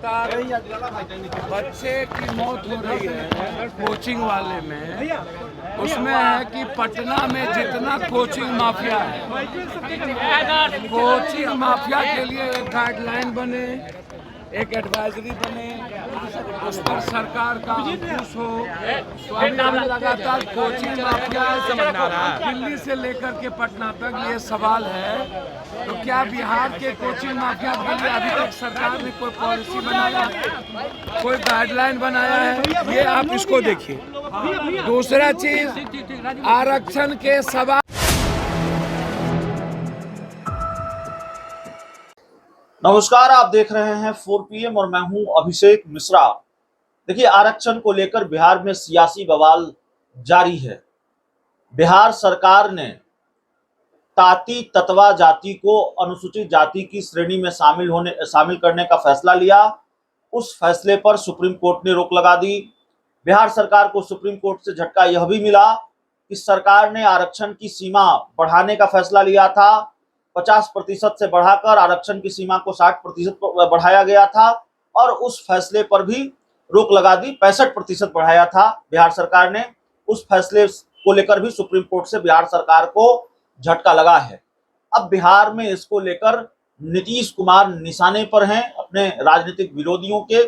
लगातार बच्चे की मौत हो रही है कोचिंग वाले में, उसमें है कि पटना में जितना कोचिंग माफिया है, कोचिंग माफिया के लिए एक गाइडलाइन बने, एक एडवाइजरी बने, उस पर सरकार का अंकुश हो। तो अभी लगातार कोचिंग माफिया दिल्ली से लेकर के पटना तक ये सवाल है, तो क्या बिहार के कोचिंग माफिया के लिए अभी तक सरकार ने कोई पॉलिसी बनाया, कोई गाइडलाइन बनाया है? ये आप इसको देखिए। दूसरा चीज, आरक्षण के सवाल। नमस्कार, आप देख रहे हैं 4 PM और मैं हूं अभिषेक मिश्रा। देखिए, आरक्षण को लेकर बिहार में सियासी बवाल जारी है। बिहार सरकार ने ताती ततवा जाति को अनुसूचित जाति की श्रेणी में शामिल करने का फैसला लिया। उस फैसले पर सुप्रीम कोर्ट ने रोक लगा दी। बिहार सरकार को सुप्रीम कोर्ट से झटका यह भी मिला कि सरकार ने आरक्षण की सीमा बढ़ाने का फैसला लिया था। 50% से बढ़ाकर आरक्षण की सीमा को 60% बढ़ाया गया था और उस फैसले पर भी रोक लगा दी। 65% बढ़ाया था बिहार सरकार ने। उस फैसले को लेकर भी सुप्रीम कोर्ट से बिहार सरकार को झटका लगा है। अब बिहार में इसको लेकर नीतीश कुमार निशाने पर हैं अपने राजनीतिक विरोधियों के।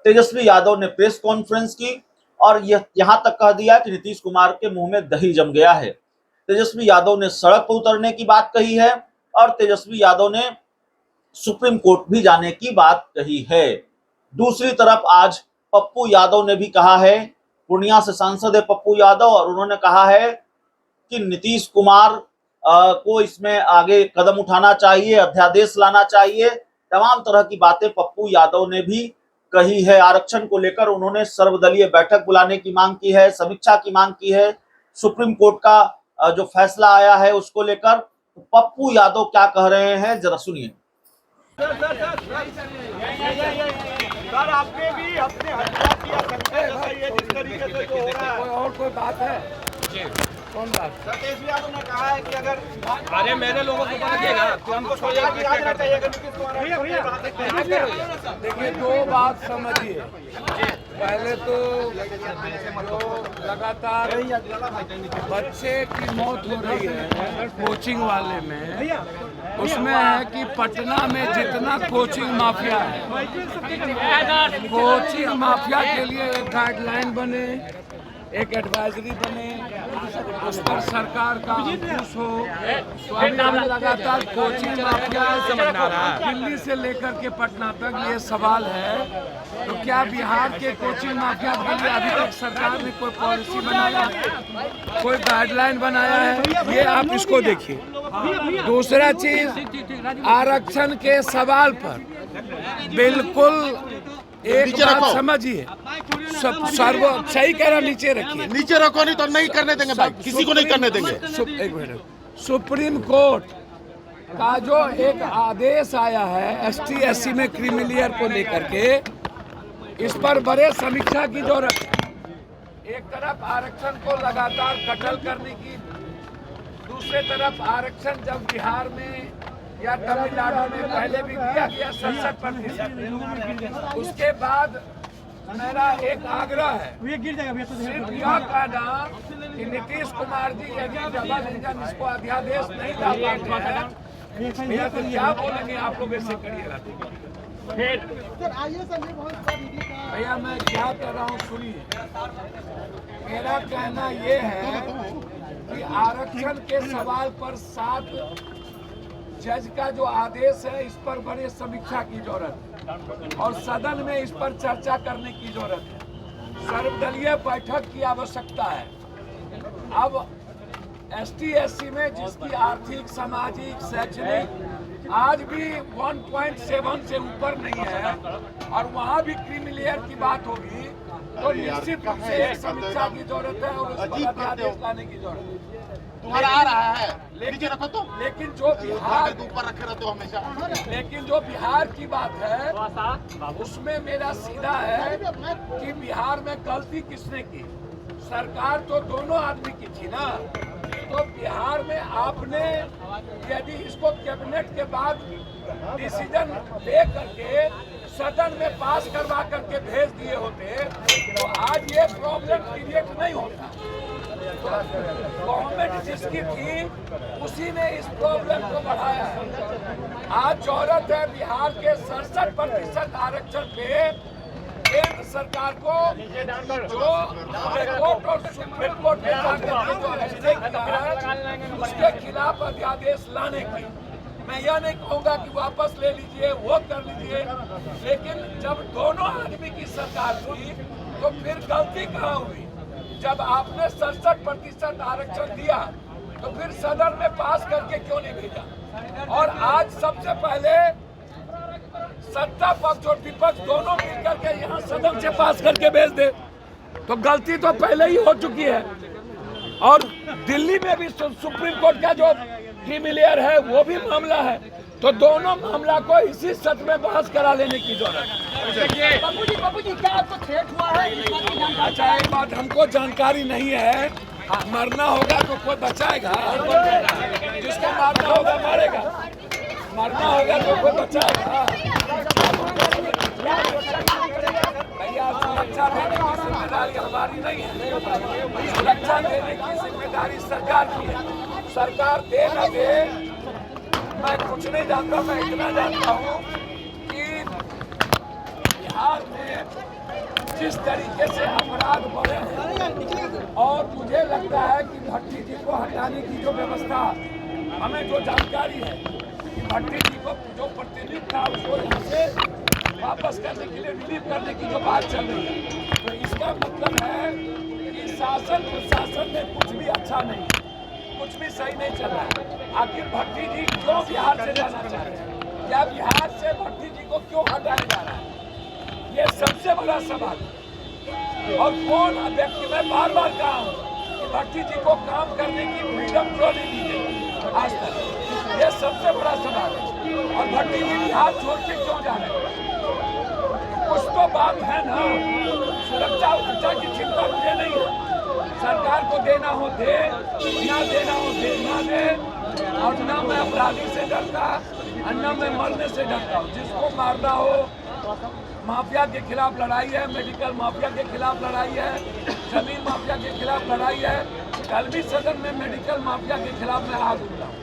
तेजस्वी यादव ने प्रेस कॉन्फ्रेंस की और यहां तक कह दिया कि नीतीश कुमार के मुंह में दही जम गया है। तेजस्वी यादव ने सड़क पर उतरने की बात कही है और तेजस्वी यादव ने सुप्रीम कोर्ट भी जाने की बात कही है। दूसरी तरफ आज पप्पू यादव ने भी कहा है, पूर्णिया से सांसद है पप्पू यादव, और उन्होंने कहा है कि नीतीश कुमार को इसमें आगे कदम उठाना चाहिए, अध्यादेश लाना चाहिए। तमाम तरह की बातें पप्पू यादव ने भी कही है। आरक्षण को लेकर उन्होंने सर्वदलीय बैठक बुलाने की मांग की है, समीक्षा की मांग की है। सुप्रीम कोर्ट का जो फैसला आया है उसको लेकर पप्पू यादव क्या कह रहे हैं, जरा सुनिए। सर, आपने भी अपने हत्या किया जिस तरीके से जो हो रहा है। और कोई बात है? कौन बात? तेजस्वी यादव ने कहा है कि अगर अरे मेरे लोगों को पता देगा तो हमको देखिए, दो बात समझिए। पहले तो लगातार बच्चे की मौत हो रही है कोचिंग वाले में, उसमें है कि पटना में जितना कोचिंग माफिया है, कोचिंग माफिया के लिए एक गाइडलाइन बने, एक एडवाइजरी बने, उस पर सरकार का अंकुश हो। तो अभी लगातार कोचिंग माफिया दिल्ली से लेकर के पटना तक ये सवाल है, तो क्या बिहार के कोचिंग माफिया के लिए अभी तक सरकार ने कोई पॉलिसी बनाया, कोई गाइडलाइन बनाया है? ये आप इसको देखिए। दूसरा चीज, आरक्षण के सवाल पर बिल्कुल एक बात समझिए, सब सर्व सही कह रहा, नीचे रखिए। नीचे रखो, नहीं तो नहीं करने देंगे भाई, किसी को नहीं करने देंगे। एक मिनट, सुप्रीम कोर्ट का जो एक आदेश आया है ST SC में क्रीमिलियर को लेकर के, इस पर बड़े समीक्षा की जरूरत है। एक तरफ आरक्षण को लगातार कटल करने की, दूसरे तरफ आरक्षण जब बिहार में या तमिलनाडु में पहले भी दिया गया 67%, उसके बाद मेरा एक आग्रह है, सिर्फ यह कहना कि नीतीश कुमार जी यदि डबल इंजन इसको अध्यादेश नहीं ला पाते हैं, भैया तो क्या बोलेंगे आप लोग? ऐसे करिएगा भैया, मैं क्या कह रहा हूँ सुनिए। मेरा कहना ये है कि आरक्षण के सवाल पर 7 जज का जो आदेश है, इस पर बड़े समीक्षा की जरूरत है और सदन में इस पर चर्चा करने की जरूरत है। सर्वदलीय बैठक की आवश्यकता है। अब ST SC में जिसकी आर्थिक, सामाजिक, शैक्षणिक आज भी 1.7 से ऊपर नहीं है और वहाँ भी क्रीमिलियर की बात होगी, तो निश्चित रूप से एक समीक्षा की जरूरत है और उस पर आदेश लाने की जरूरत है। तुम्हारा आ रहा है, रखो तो। लेकिन जो बिहार ऊपर रखे रहते हो हमेशा। लेकिन जो बिहार की बात है, उसमें मेरा सीधा है कि बिहार में गलती किसने की? सरकार तो दोनों आदमी की थी ना। तो बिहार में आपने यदि इसको कैबिनेट के बाद डिसीजन ले करके सदन में पास करवा करके भेज दिए होते तो आज ये प्रॉब्लम क्रिएट नहीं होता। गवर्नमेंट जिसकी थी उसी ने इस प्रॉब्लम को बढ़ाया है। आज जरूरत है बिहार के 67% आरक्षण पे केंद्र सरकार को जो हाईकोर्ट और सुप्रीम कोर्ट में जाकर जो फैसले किया है उसके खिलाफ अध्यादेश लाने की। मैं यह नहीं कहूँगा कि वापस ले लीजिए, वो कर लीजिए, लेकिन जब दोनों आदमी की सरकार थी तो फिर गलती कहाँ हुई? जब आपने 67% आरक्षण दिया तो फिर सदन में पास करके क्यों नहीं भेजा? और आज सबसे पहले सत्ता पक्ष और विपक्ष दोनों मिलकर के यहाँ सदन से पास करके भेज दे, तो गलती तो पहले ही हो चुकी है। और दिल्ली में भी सुप्रीम कोर्ट का जो क्रीमिलियर है वो भी मामला है, तो दोनों मामला को इसी सत्र में बहस करा लेने की जरूरत है। बाबू जी क्या आपको थ्रेट हुआ है? अच्छा, एक बात हमको जानकारी नहीं है। मरना होगा तो कोई बचाएगा? जिसको मारना होगा मारेगा, मरना होगा तो कोई बचाएगा? भैया, सुरक्षा देने की जिम्मेदारी हमारी नहीं है, सुरक्षा देने की जिम्मेदारी सरकार की है। सरकार दे न दे मैं कुछ नहीं जानता, मैं इतना जानता हूँ कि बिहार में जिस तरीके से अपराध बढ़े हैं और मुझे लगता है कि भट्टी जी को हटाने की जो व्यवस्था, हमें जो जानकारी है कि भट्टी जी को जो प्रतिनिधि था उसको यहाँ से वापस करने के लिए रिलीव करने की जो बात चल रही है, तो इसका मतलब है कि शासन प्रशासन में कुछ भी अच्छा नहीं है, कुछ भी सही नहीं चल रहा है। आखिर भट्टी जी क्यों बिहार से जाना चाह रहे हैं? क्या बिहार से भट्टी जी को क्यों हटाया जा रहा है? ये सबसे बड़ा सवाल है। और कौन व्यक्ति, मैं बार बार कहा हूँ कि भट्टी जी को काम करने की फ्रीडम क्यों नहीं दी गई आज तक, ये सबसे बड़ा सवाल है। और भट्टी जी बिहार छोड़ के क्यों जा रहे हैं? कुछ तो बात है ना। सुरक्षा की चिंता मुझे नहीं है। सरकार को देना हो दे, ना देना हो दे ना दे, और ना मैं अपराधी से डरता और ना मैं मरने से डरता हूँ। जिसको मारना हो, माफिया के खिलाफ लड़ाई है, मेडिकल माफिया के खिलाफ लड़ाई है, जमीन माफिया के खिलाफ लड़ाई है। कल भी सदन में मेडिकल माफिया के खिलाफ मैं आग उठा हूँ।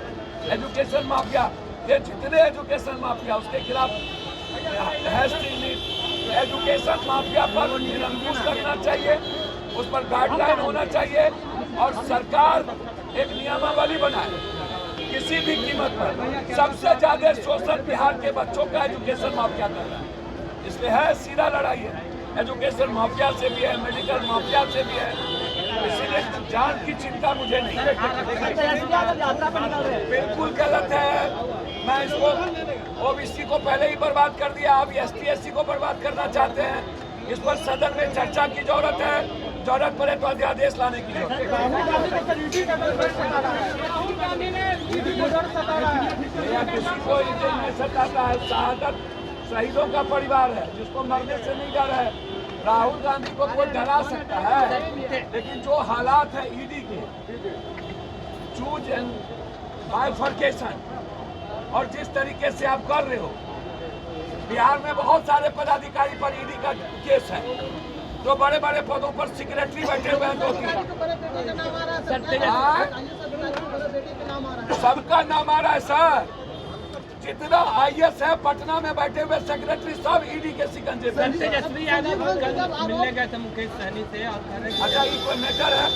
एजुकेशन माफिया, ये जितने एजुकेशन माफिया उसके खिलाफ एजुकेशन माफिया पर निरंकुश करना चाहिए, उस पर गाइडलाइन होना चाहिए और सरकार एक नियमावली बनाए किसी भी कीमत पर। सबसे ज्यादा शोषण बिहार के बच्चों का एजुकेशन माफिया कर रहा है, इसलिए है सीधा लड़ाई है। एजुकेशन माफिया से भी है, मेडिकल माफिया से भी है, इसीलिए जान की चिंता मुझे नहीं है। बिल्कुल गलत है। मैं इसको ओबीसी को पहले ही बर्बाद कर दिया, अब ST/SC को बर्बाद करना चाहते हैं। इस पर सदन में चर्चा की जरूरत है, जरूरत पड़े तो अध्यादेश लाने की जरूरत है। किसी को नहीं सताता है, शहादत शहीदों का परिवार है, जिसको मरने से नहीं डर है। राहुल गांधी को कोई डरा सकता है, लेकिन जो हालात है ईडी के, चूज एंड बाइफर्केशन, और जिस तरीके से आप कर रहे हो, बिहार में बहुत सारे पदाधिकारी पर ईडी का केस है, जो बड़े बड़े पदों पर सेक्रेटरी बैठे हुए हैं। सबका नाम आ रहा है सर, जितना IAS है पटना में बैठे हुए सेक्रेटरी सब ईडी के शिकंजे पे। तेजस्वी यादव मिलने गए थे मुकेश सहनी से। अच्छा, ये कोई मैटर है?